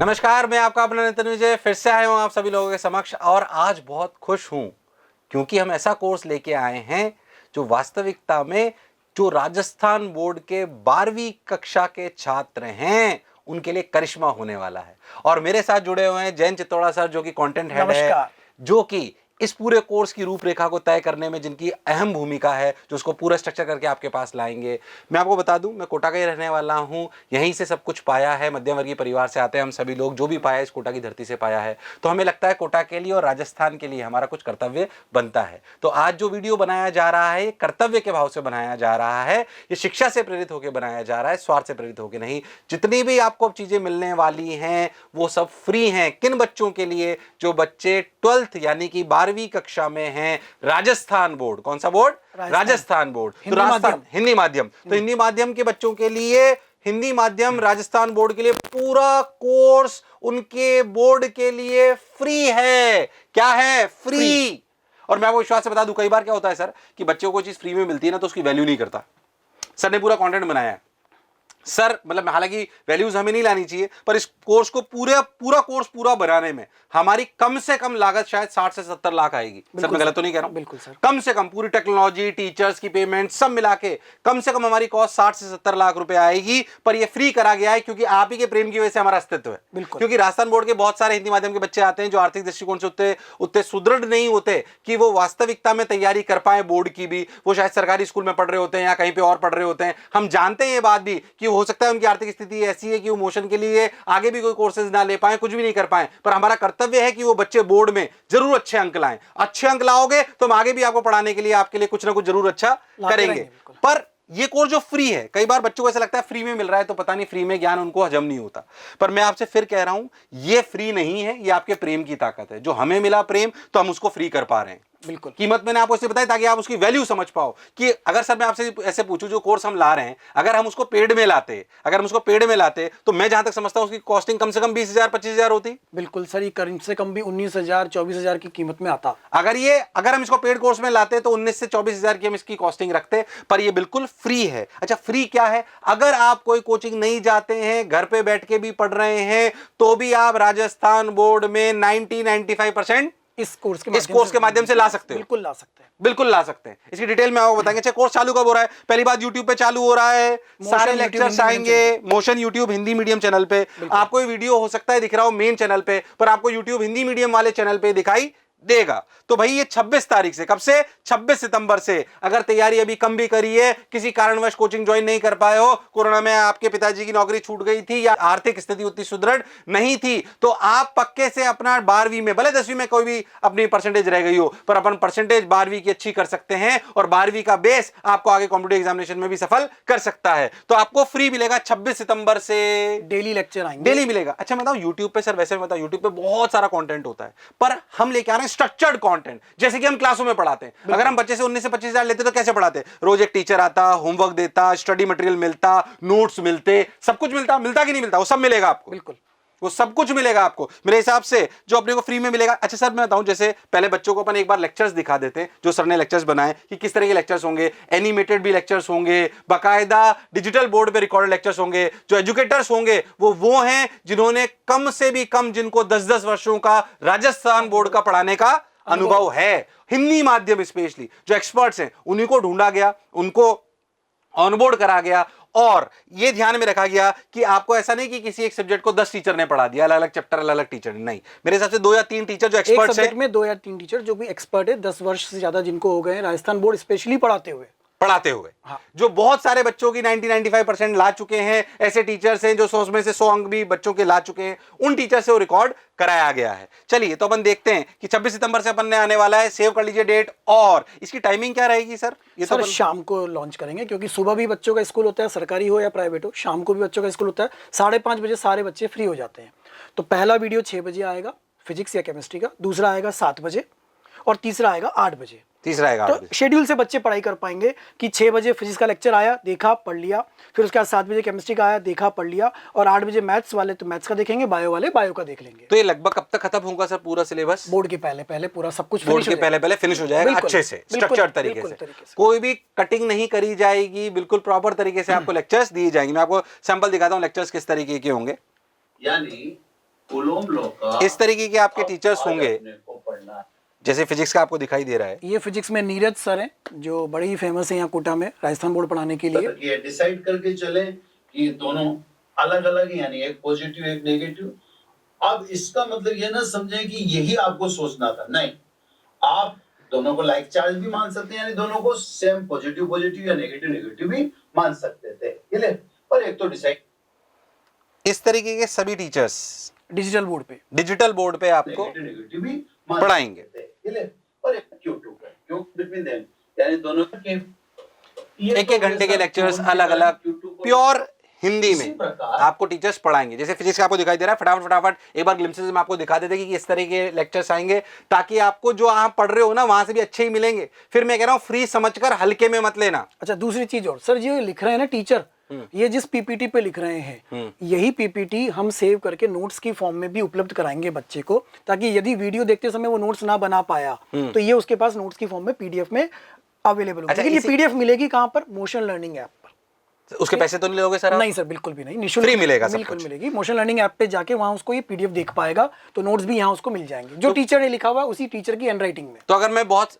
नमस्कार, मैं आपका अपना नितिन विजय फिर से आया हूँ आप सभी लोगों के समक्ष और आज बहुत खुश हूँ क्योंकि हम ऐसा कोर्स लेके आए हैं जो वास्तविकता में जो राजस्थान बोर्ड के 12वीं कक्षा के छात्र हैं उनके लिए करिश्मा होने वाला है। और मेरे साथ जुड़े हुए हैं जयंत चित्तौड़ा सर जो कि कंटेंट हेड है, जो कि इस पूरे कोर्स की रूपरेखा को तय करने में जिनकी अहम भूमिका है, जो उसको पूरा स्ट्रक्चर करके आपके पास लाएंगे। मैं आपको बता दूं, मैं कोटा का ही रहने वाला हूं, यहीं से सब कुछ पाया है, मध्यम वर्गीय परिवार से आते हैं हम सभी लोग, जो भी पाया इस कोटा की धरती से पाया है। तो हमें लगता है कोटा के लिए और राजस्थान के लिए हमारा कुछ कर्तव्य बनता है। तो आज जो वीडियो बनाया जा रहा है, कर्तव्य के भाव से बनाया जा रहा है, ये शिक्षा से प्रेरित होकर बनाया जा रहा है, स्वार्थ से प्रेरित होकर नहीं। जितनी भी आपको चीजें मिलने वाली हैं वो सब फ्री हैं। किन बच्चों के लिए? जो बच्चे 12th यानी कि 12वीं कक्षा में हैं। राजस्थान बोर्ड, कौन सा बोर्ड? राजस्थान बोर्ड। तो राजस्थान हिंदी माध्यम, तो हिंदी माध्यम के बच्चों के लिए हिंदी माध्यम राजस्थान बोर्ड के लिए पूरा कोर्स उनके बोर्ड के लिए फ्री है। क्या है? फ्री। और मैं आपको विश्वास से बता दूं, कई बार क्या होता है सर कि बच्चों को चीज फ्री में मिलती है ना तो उसकी वैल्यू नहीं करता। सर ने पूरा कंटेंट बनाया है सर, मतलब हालांकि वैल्यूज हमें नहीं लानी चाहिए, पर इस कोर्स को पूरा कोर्स पूरा बनाने में हमारी कम से कम लागत शायद 60 से 70 लाख आएगी। सर मैं गलत तो नहीं कह रहा हूं? बिल्कुल सर। कम से कम पूरी टेक्नोलॉजी, टीचर्स की पेमेंट सब मिला के कम से कम हमारी कॉस्ट 60 से 70 लाख रुपए आएगी। पर ये फ्री करा गया है क्योंकि आप ही के प्रेम की वजह से हमारा अस्तित्व है। क्योंकि राजस्थान बोर्ड के बहुत सारे हिंदी माध्यम के बच्चे आते हैं जो आर्थिक दृष्टिकोण से उतने सुदृढ़ नहीं होते कि वो वास्तविकता में तैयारी कर पाए बोर्ड की भी। वो शायद सरकारी स्कूल में पढ़ रहे होते हैं या कहीं पे और पढ़ रहे होते हैं। हम जानते हैं ये बात भी कि हो सकता है उनकी आर्थिक स्थिति ऐसी है कि वो मोशन के लिए आगे भी कोई कोर्सेज ना ले पाए, कुछ भी नहीं कर पाए। पर हमारा कर्तव्य है कि वो बच्चे बोर्ड में जरूर अच्छे अंक लाएं। अच्छे अंक लाओगे तो हम आगे भी आपको पढ़ाने के लिए आपके लिए कुछ ना कुछ जरूर अच्छा करेंगे। पर ये कोर्स जो फ्री है, कई बार बच्चों को ऐसा लगता है फ्री में मिल रहा है तो पता नहीं फ्री में ज्ञान उनको हजम नहीं होता। पर मैं आपसे फिर कह रहा हूं, ये फ्री नहीं है, ये आपके प्रेम की ताकत है। जो हमें मिला प्रेम तो हम उसको फ्री कर पा रहे हैं। बिल्कुल। कीमत मैंने आपको इसलिए बताई ताकि आप उसकी वैल्यू समझ पाओ कि अगर सर मैं आपसे ऐसे पूछूं, जो कोर्स हम ला रहे हैं अगर हम उसको पेड में लाते तो मैं जहां तक समझता हूं उसकी कॉस्टिंग कम से कम 20,000 25,000 होती। बिल्कुल सर, ये कम से कम भी 19,000 24,000 की कीमत में आता। अगर हम इसको पेड कोर्स में लाते तो 19 से 24,000 की हम इसकी कॉस्टिंग रखते। पर ये बिल्कुल फ्री है। अच्छा, फ्री क्या है? अगर आप कोई कोचिंग नहीं जाते हैं, घर पे बैठ के भी पढ़ रहे हैं, तो भी आप राजस्थान बोर्ड में 90-95% इस कोर्स के माध्यम से ला सकते हो। बिल्कुल ला सकते हैं, बिल्कुल ला सकते हैं। इसकी डिटेल में आपको बताएंगे। अच्छा, कोर्स चालू कब हो रहा है? पहली बात YouTube पे चालू हो रहा है, सारे लेक्चर्स आएंगे motion YouTube Hindi medium channel पे। आपको ये वीडियो हो सकता है दिख रहा हो मेन चैनल पे, पर आपको YouTube हिंदी मीडियम वाले चैनल पे दिखाई देगा। तो भाई ये 26 तारीख से, कब से? 26 सितंबर से। अगर तैयारी अभी कम भी करी है, किसी कारणवश कोचिंग ज्वाइन नहीं कर पाए हो, कोरोना में आपके पिताजी की नौकरी छूट गई थी या आर्थिक स्थिति उतनी सुदृढ़ नहीं थी, तो आप पक्के से अपना 12वीं में, भले 10वीं में कोई भी अपनी परसेंटेज रह गई हो, पर अपन परसेंटेज 12वीं की अच्छी कर सकते हैं और 12वीं का बेस आपको आगे कॉम्पिटिटिव एग्जामिनेशन में भी सफल कर सकता है। तो आपको फ्री मिलेगा 26 सितंबर से। डेली लेक्चर आएंगे, डेली मिलेगा। अच्छा मैं बताऊं, यूट्यूब पे सर, वैसे मैं बताऊं यूट्यूब पे बहुत सारा कंटेंट होता है, पर हम लेके आ रहे हैं स्ट्रक्चर्ड कंटेंट, जैसे कि हम क्लासों में पढ़ाते हैं। अगर हम बच्चे से 19 से 25,000 लेते तो कैसे पढ़ाते? रोज एक टीचर आता, होमवर्क देता, स्टडी मटेरियल मिलता, नोट्स मिलते, सब कुछ मिलता कि नहीं मिलता? वो सब मिलेगा आपको। बिल्कुल, वो सब कुछ मिलेगा आपको मेरे हिसाब से, जो अपने को फ्री में मिलेगा। अच्छा सर मैं बताऊं, जैसे पहले बच्चों को अपन एक बार लेक्चर्स दिखा देते हैं, जो सर ने लेक्चर्स बनाए कि किस तरह के लेक्चर्स होंगे। एनिमेटेड भी लेक्चर्स होंगे, बाकायदा डिजिटल बोर्ड पे रिकॉर्डेड लेक्चर्स होंगे। जो एजुकेटर्स होंगे वो हैं जिन्होंने कम से भी कम, जिनको 10-10 वर्षों का राजस्थान बोर्ड का पढ़ाने का अनुभव है, हिंदी माध्यम स्पेशली जो एक्सपर्ट्स हैं उन्हीं को ढूंढा गया, उनको ऑनबोर्ड करा गया। और यह ध्यान में रखा गया कि आपको ऐसा नहीं कि किसी एक सब्जेक्ट को 10 टीचर ने पढ़ा दिया, अलग अलग चैप्टर अलग अलग टीचर नहीं। मेरे हिसाब से 2 या 3 टीचर जो एक्सपर्ट्स हैं, में 2 या 3 टीचर जो भी एक्सपर्ट है, 10 वर्ष से ज्यादा जिनको हो गए राजस्थान बोर्ड स्पेशली पढ़ाते हुए, हाँ। जो बहुत सारे बच्चों की 90-95% ला चुके हैं। ऐसे टीचर्स हैं जो 100 में से 100 अंक भी बच्चों के ला चुके हैं। उन टीचर से वो रिकॉर्ड कराया गया है। चलिए तो अपन देखते हैं कि 26 सितंबर से अपन ने आने वाला है। सेव कर लीजिए डेट। और इसकी टाइमिंग क्या रहेगी सर? ये सर शाम को लॉन्च करेंगे, क्योंकि सुबह भी बच्चों का स्कूल होता है, सरकारी हो या प्राइवेट हो, शाम को भी बच्चों का स्कूल होता है। 5:30 बजे सारे बच्चे फ्री हो जाते हैं। तो पहला वीडियो 6 बजे आएगा फिजिक्स या केमिस्ट्री का, दूसरा आएगा 7 बजे और तीसरा आएगा 8 बजे। तो शेड्यूल से बच्चे पढ़ाई कर पाएंगे कि 6 बजे फिजिक्स का लेक्चर आया, देखा, पढ़ लिया, फिर उसके बाद 7 बजे केमिस्ट्री का आया, देखा, पढ़ लिया, और 8 बजे मैथ्स वाले तो मैथ्स का देखेंगे, बायो वाले बायो का देख लेंगे। तो ये लगभग कब तक खत्म होगा सर पूरा सिलेबस? बोर्ड के पहले पूरा सब कुछ बोर्ड के पहले फिनिश हो जाएगा अच्छे से, स्ट्रक्चर्ड तरीके से। कोई भी कटिंग नहीं करी जाएगी, बिल्कुल प्रॉपर तरीके से आपको लेक्चर्स दिए जाएंगे। मैं आपको सैंपल दिखाता हूँ लेक्चर्स किस तरीके के होंगे। यानी कुलोम लॉ का इस तरीके के आपके टीचर्स आज होंगे, अपने को पढ़ना है। जैसे फिजिक्स का आपको दिखाई दे रहा है। ये फिजिक्स में नीरज सर हैं, जो बड़े ही फेमस हैं यहाँ कोटा में राजस्थान बोर्ड पढ़ाने के लिए। ये डिसाइड करके चले कि ये दोनों अलग अलग हैं, यानी एक पॉजिटिव एक नेगेटिव। अब इसका मतलब ये ना समझें कि यही आपको सोचना था, नहीं, आप दोनों को लाइक चार्ज भी मान सकते हैं, यानी दोनों को सेम पॉजिटिव पॉजिटिव या नेगेटिव नेगेटिव भी मान सकते थे, क्लियर। पर एक तो डिसाइड इस तरीके के सभी टीचर्स डिजिटल बोर्ड पे आपको नेगेटिव भी पढ़ाएंगे, क्लियर। पर एक क्यों बिटवीन देम, यानी दोनों के एक एक घंटे के लेक्चर्स अलग अलग प्योर हिंदी में आपको टीचर्स पढ़ाएंगे। जैसे फिजिक्स का आपको दिखाई दे रहा है, फटाफट एक बार ग्लिम्सेस में आपको दिखा देते कि इस तरह के लेक्चर्स आएंगे, ताकि आपको जो आप पढ़ रहे हो ना वहां से भी अच्छे ही मिलेंगे। फिर मैं कह रहा हूँ फ्री समझकर हल्के में मत लेना। अच्छा, दूसरी चीज और सर, ये लिख रहे हैं ना टीचर, ये जिस पीपीटी पे लिख रहे हैं, यही पीपीटी हम सेव करके नोट्स की फॉर्म में भी उपलब्ध कराएंगे बच्चे को, ताकि यदि वीडियो देखते समय वो नोट्स ना बना पाया तो ये उसके पास नोट्स की फॉर्म में पीडीएफ में अवेलेबल होगा। लेकिन ये पीडीएफ मिलेगी कहाँ पर? मोशन लर्निंग ऐप पर। उसके पैसे तो नहीं लोगे सर? नहीं सर, बिल्कुल भी नहीं, निःशुल्क फ्री मिलेगा, सब बिल्कुल कुछ मिलेगी। मोशन लर्निंग ऐप पे जाके वहां उसको ये पीडीएफ देख पाएगा, तो नोट्स भी यहाँ उसको मिल जाएंगे, जो टीचर ने लिखा हुआ उसी टीचर की हैंडराइटिंग में। तो अगर मैं बहुत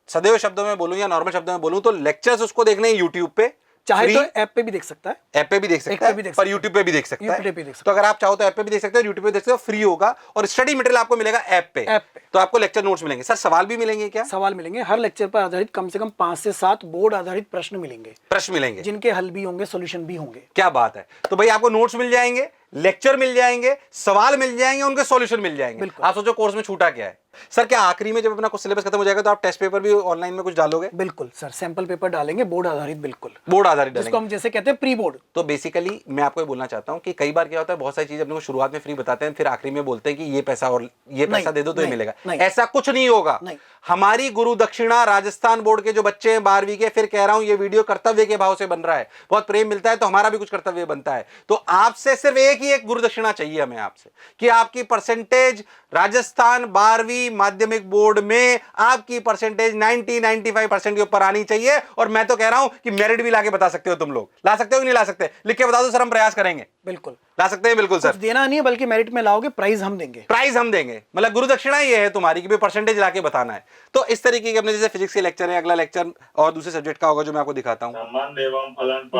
सदैव शब्दों में बोलूं या नॉर्मल शब्दों में बोलूं तो लेक्चर्स उसको देखने हैं यूट्यूब पे, चाहे तो ऐप पे भी देख सकता है, ऐप पे भी देख सकता है, पर यूट्यूब पे भी देख सकता है। तो अगर आप चाहो तो ऐप पे भी देख सकते हो, यूट्यूब पे देख सकते हो, फ्री होगा। और स्टडी मटेरियल आपको मिलेगा ऐप पे। तो आपको लेक्चर नोट्स मिलेंगे। सर सवाल भी मिलेंगे क्या? सवाल मिलेंगे, हर लेक्चर पर आधारित कम से कम 5 से 7 बोर्ड आधारित प्रश्न मिलेंगे, जिनके हल भी होंगे, सॉल्यूशन भी होंगे। क्या बात है। तो भाई आपको नोट्स मिल जाएंगे, लेक्चर मिल जाएंगे, सवाल मिल जाएंगे, उनके सॉल्यूशन मिल जाएंगे। आप सोचो कोर्स में छूटा क्या है। सर क्या आखिरी में जब अपना कुछ सिलेबस खत्म हो जाएगा तो आप टेस्ट पेपर भी ऑनलाइन में कुछ डालोगे? बिल्कुल सर, सैंपल पेपर डालेंगे, बोर्ड आधारित, बिल्कुल बोर्ड आधारित, जिसको हम जैसे कहते हैं प्री बोर्ड। तो बेसिकली मैं आपको ये बोलना चाहता हूं कि कई बार क्या होता है, बहुत सारी चीजें अपने को शुरुआत में फ्री बताते हैं, फिर आखिरी में बोलते हैं कि ये पैसा और ये पैसा दे दो तो ये मिलेगा। ऐसा कुछ नहीं होगा। हमारी गुरु दक्षिणा राजस्थान बोर्ड के जो बच्चे हैं 12वीं के, फिर कह रहा हूं ये वीडियो कर्तव्य के भाव से बन रहा है, बहुत प्रेम मिलता है तो हमारा भी कुछ कर्तव्य बनता है। तो आपसे सिर्फ एक ही एक गुरु दक्षिणा चाहिए हमें आपसे, कि आपकी परसेंटेज राजस्थान 12वीं माध्यमिक बोर्ड में आपकी परसेंटेज 90-95% के ऊपर आनी चाहिए। और मैं तो कह रहा हूं कि मेरिट भी लाके बता सकते हो तुम लोग। ला सकते हो कि नहीं ला सकते? लिख के बता दो सर, हम प्रयास करेंगे। बिल्कुल ला सकते हैं, बिल्कुल सर। देना नहीं है, बल्कि मेरिट में लाओगे, प्राइज हम देंगे। प्राइज हम देंगे, मतलब गुरु दक्षिणा ये है तुम्हारी कि भी परसेंटेज लाके बताना है। तो इस तरीके के अपने जैसे फिजिक्स के लेक्चर है, अगला लेक्चर और दूसरे सब्जेक्ट का होगा जो मैं आपको दिखाता हूं, संबंध एवं फलन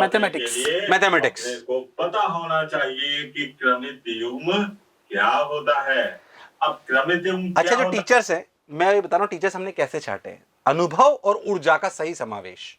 मैथमेटिक्स को पता होना चाहिए कि क्रमित युग्म क्या होता है। अब क्रमित युग्म अच्छा, जो टीचर्स है, मैं ये बता रहा हूं टीचर्स हमने कैसे छांटे हैं, अनुभव और ऊर्जा का सही समावेश।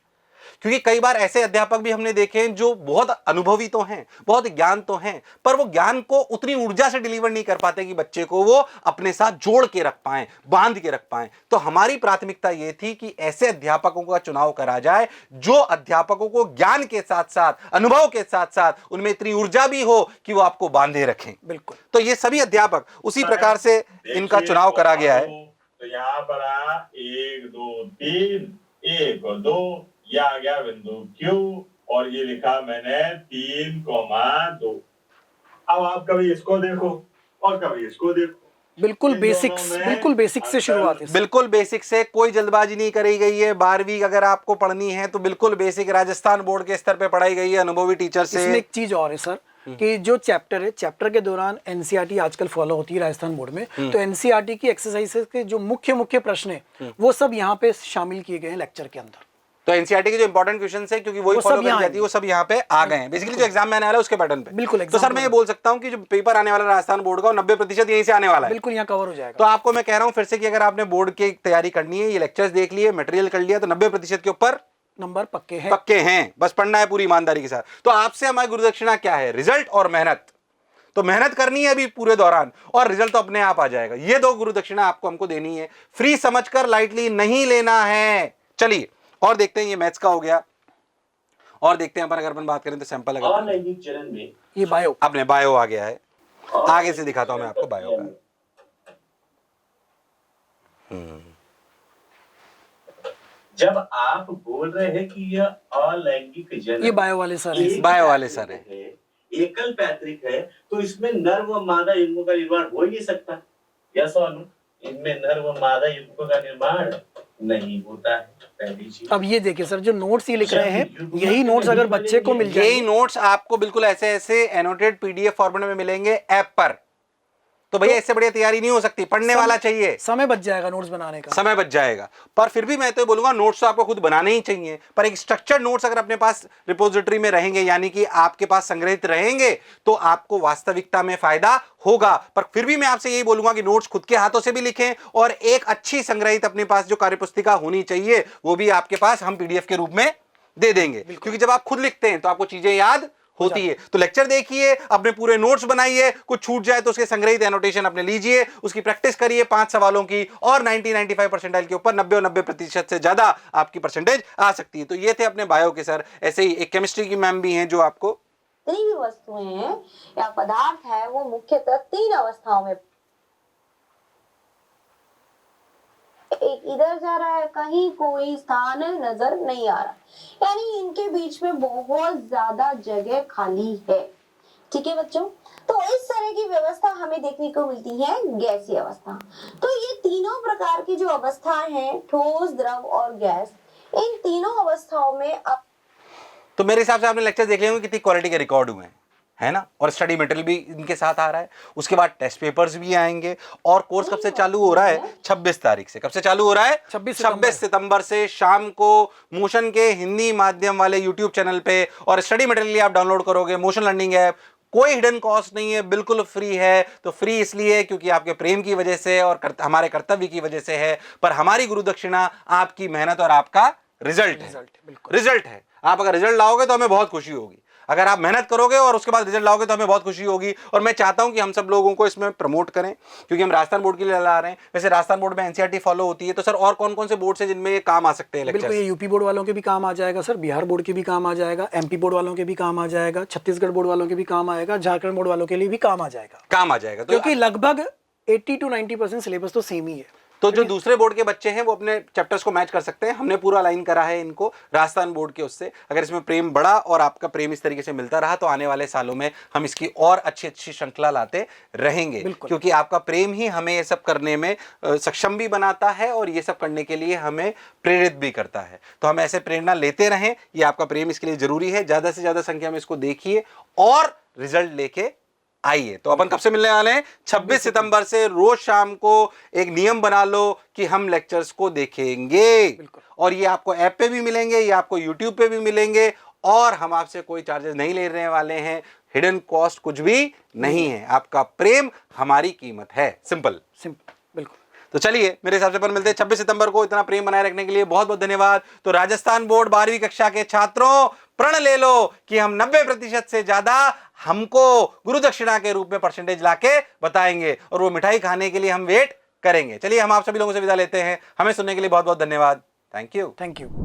क्योंकि कई बार ऐसे अध्यापक भी हमने देखे हैं जो बहुत अनुभवी तो हैं, बहुत ज्ञान तो हैं, पर वो ज्ञान को उतनी ऊर्जा से डिलीवर नहीं कर पाते कि बच्चे को वो अपने साथ जोड़ के रख पाएं, बांध के रख पाएं। तो हमारी प्राथमिकता ये थी कि ऐसे अध्यापकों का चुनाव करा जाए जो अध्यापकों को ज्ञान के साथ साथ, अनुभव के साथ साथ उनमें इतनी ऊर्जा भी हो कि वो आपको बांधे रखें। बिल्कुल। तो ये सभी अध्यापक उसी प्रकार से इनका चुनाव करा गया है। तो यहाँ पर 1 2 3 1 और 2, यह आ गया बिंदु Q, और ये लिखा मैंने 3,2। अब आप कभी इसको देखो और कभी इसको देखो। बिल्कुल बेसिक से शुरुआत है। बिल्कुल बेसिक से, कोई जल्दबाजी नहीं करी गई है। 12वीं अगर आपको पढ़नी है तो बिल्कुल बेसिक राजस्थान बोर्ड के स्तर पे पढ़ाई गई है, अनुभवी टीचर से। इसमें एक चीज और है सर, कि जो चैप्टर है, चैप्टर के दौरान एनसीईआरटी आजकल फॉलो होती है राजस्थान बोर्ड में, तो एनसीईआरटी की एक्सरसाइजेस के जो मुख्य प्रश्न है वो सब यहाँ पे शामिल किए गए हैं लेक्चर के अंदर। तो एनसीईआरटी के जो इंपॉर्टेंट क्वेश्चंस है, क्योंकि वही फॉलो करी जाती है, वो सब यहाँ पे आ गए हैं। बेसिकली जो एग्जाम में आने वाला है उसके पैटर्न पे। बिल्कुल। तो सर मैं ये बोल सकता हूँ कि जो पेपर आने वाला राजस्थान बोर्ड का 90% यहीं से आने वाला है। बिल्कुल, यहाँ कवर हो जाएगा। तो आपको मैं कह रहा हूँ फिर से कि अगर आपने बोर्ड की तैयारी करनी है, ये लेक्चर्स देख लिए, मटेरियल कर लिया, तो 90% के ऊपर नंबर पक्के हैं। बस पढ़ना है पूरी ईमानदारी के साथ। तो आपसे हमारी गुरु दक्षिणा क्या है? रिजल्ट और मेहनत। तो मेहनत करनी है अभी पूरे दौरान, और रिजल्ट तो अपने आप आ जाएगा। ये 2 गुरु दक्षिणा आपको हमको देनी है, फ्री समझकर लाइटली नहीं लेना है। चलिए और देखते हैं, ये मैथ्स का हो गया। और देखते हैं अगर अपन बात करें तो सैंपल अनैतिक चरण में ये बायो, अपने बायो आ गया है। आगे से दिखाता हूं मैं आपको बायो का। जब आप बोल रहे हैं कि यह अलैंगिक जन्म, ये बायो वाले सर है, बायो वाले सर है, एकल पैतृक है, तो इसमें नर व मादा युग्मों का निर्माण हो ही नहीं सकता। या सोनू, इनमें नर व मादा युग्मों का निर्माण नहीं होता है, पहली चीज। अब ये देखिए सर, जो नोट्स ये लिख रहे हैं, यही नोट्स अगर बच्चे को मिल जाए, यही नोट्स आपको बिल्कुल ऐसे एनोटेड पीडीएफ फॉर्मेट में मिलेंगे ऐप पर। तो भैया इससे बढ़िया तैयारी नहीं हो सकती, पढ़ने वाला चाहिए, समय बच जाएगा नोट्स बनाने का, समय बच जाएगा। पर फिर भी मैं तो बोलूंगा नोट्स तो आपको खुद बनाने ही चाहिए, पर एक स्ट्रक्चर्ड नोट्स अगर अपने पास रिपोजिटरी में रहेंगे, यानी कि आपके पास संग्रहित रहेंगे, तो आपको वास्तविकता में फायदा होगा। पर फिर भी मैं आपसे यही बोलूंगा कि नोट्स खुद के हाथों से भी लिखें, और एक अच्छी संग्रहित अपने पास जो कार्यपुस्तिका होनी चाहिए वो भी आपके पास हम पीडीएफ के रूप में दे देंगे, क्योंकि जब आप खुद लिखते हैं तो आपको चीजें याद होती है। तो लेक्चर देखिए, अपने पूरे नोट्स बनाइए, कुछ छूट जाए तो उसके संग्रहित एनोटेशन अपने लीजिए, उसकी प्रैक्टिस करिए 5 सवालों की, और 90-95 परसेंटाइल के ऊपर 90-90% से ज्यादा आपकी परसेंटेज आ सकती है। तो ये थे अपने बायो के सर। ऐसे ही एक केमिस्ट्री की मैम भी हैं जो आपको जितनी भी वस्तुएं हैं या पदार्थ है वो मुख्यतः 3 अवस्थाओं में, एक इधर जा रहा है, कहीं कोई स्थान नजर नहीं आ रहा, यानी इनके बीच में बहुत ज्यादा जगह खाली है। ठीक है बच्चों, तो इस तरह की व्यवस्था हमें देखने को मिलती है गैसीय अवस्था। तो ये तीनों प्रकार की जो अवस्थाएं हैं, ठोस, द्रव और गैस, इन तीनों अवस्थाओं में तो मेरे हिसाब से आपने लेक्चर देख लिया होंगे कितनी क्वालिटी के रिकॉर्ड हुए हैं, है ना, और स्टडी मटेरियल भी इनके साथ आ रहा है। उसके बाद टेस्ट पेपर्स भी आएंगे, और कोर्स कब से चालू हो रहा है? 26 तारीख से। कब से चालू हो रहा है? 26 सितंबर से शाम को मोशन के हिंदी माध्यम वाले यूट्यूब चैनल पे। और स्टडी मटेरियल आप डाउनलोड करोगे मोशन लर्निंग ऐप, कोई हिडन कॉस्ट नहीं है, बिल्कुल फ्री है। तो फ्री इसलिए क्योंकि आपके प्रेम की वजह से और हमारे कर्तव्य की वजह से है, पर हमारी गुरु दक्षिणा आपकी मेहनत और आपका रिजल्ट है। रिजल्ट है। आप अगर रिजल्ट लाओगे तो हमें बहुत खुशी होगी, अगर आप मेहनत करोगे और उसके बाद रिजल्ट लाओगे तो हमें बहुत खुशी होगी। और मैं चाहता हूं कि हम सब लोगों को इसमें प्रमोट करें, क्योंकि हम राजस्थान बोर्ड के लिए ला रहे हैं। वैसे राजस्थान बोर्ड में एनसीईआरटी फॉलो होती है, तो सर और कौन कौन से बोर्ड से जिनमें ये काम आ सकते हैं? बिल्कुल, ये यूपी बोर्ड वालों के भी काम आ जाएगा सर, बिहार बोर्ड के भी काम आ जाएगा, एमपी बोर्ड वालों के भी काम आ जाएगा, छत्तीसगढ़ बोर्ड वालों के भी काम आएगा, झारखंड बोर्ड वालों के लिए भी काम आ जाएगा। तो क्योंकि लगभग 80 to 90% सिलेबस तो सेम ही है। तो जो दूसरे बोर्ड के बच्चे हैं वो अपने चैप्टर्स को मैच कर सकते हैं। हमने पूरा लाइन करा है इनको राजस्थान बोर्ड के उससे। अगर इसमें प्रेम बढ़ा और आपका प्रेम इस तरीके से मिलता रहा तो आने वाले सालों में हम इसकी और अच्छी अच्छी श्रृंखला लाते रहेंगे, क्योंकि आपका प्रेम ही हमें ये सब करने में सक्षम भी बनाता है और ये सब करने के लिए हमें प्रेरित भी करता है। तो हम ऐसे प्रेरणा लेते रहें, ये आपका प्रेम इसके लिए जरूरी है। ज्यादा से ज्यादा संख्या में इसको देखिए और रिजल्ट लेके आइए। तो अपन कब से मिलने वाले हैं? 26 सितंबर से। रोज शाम को एक नियम बना लो कि हम लेक्चर्स को देखेंगे, और ये आपको ऐप पे भी मिलेंगे, ये आपको यूट्यूब पे भी मिलेंगे, और हम आपसे कोई चार्जेस नहीं लेने वाले हैं। हिडन कॉस्ट कुछ भी नहीं है, आपका प्रेम हमारी कीमत है। सिंपल। बिल्कुल। तो चलिए, मेरे हिसाब से अपन मिलते हैं 26 सितंबर को। इतना प्रेम बनाए रखने के लिए बहुत बहुत धन्यवाद। तो राजस्थान बोर्ड 12वीं कक्षा के छात्रों, प्रण ले लो कि हम 90% से ज्यादा हमको गुरु दक्षिणा के रूप में परसेंटेज लाके बताएंगे, और वो मिठाई खाने के लिए हम वेट करेंगे। चलिए, हम आप सभी लोगों से विदा लेते हैं। हमें सुनने के लिए बहुत बहुत धन्यवाद। Thank you.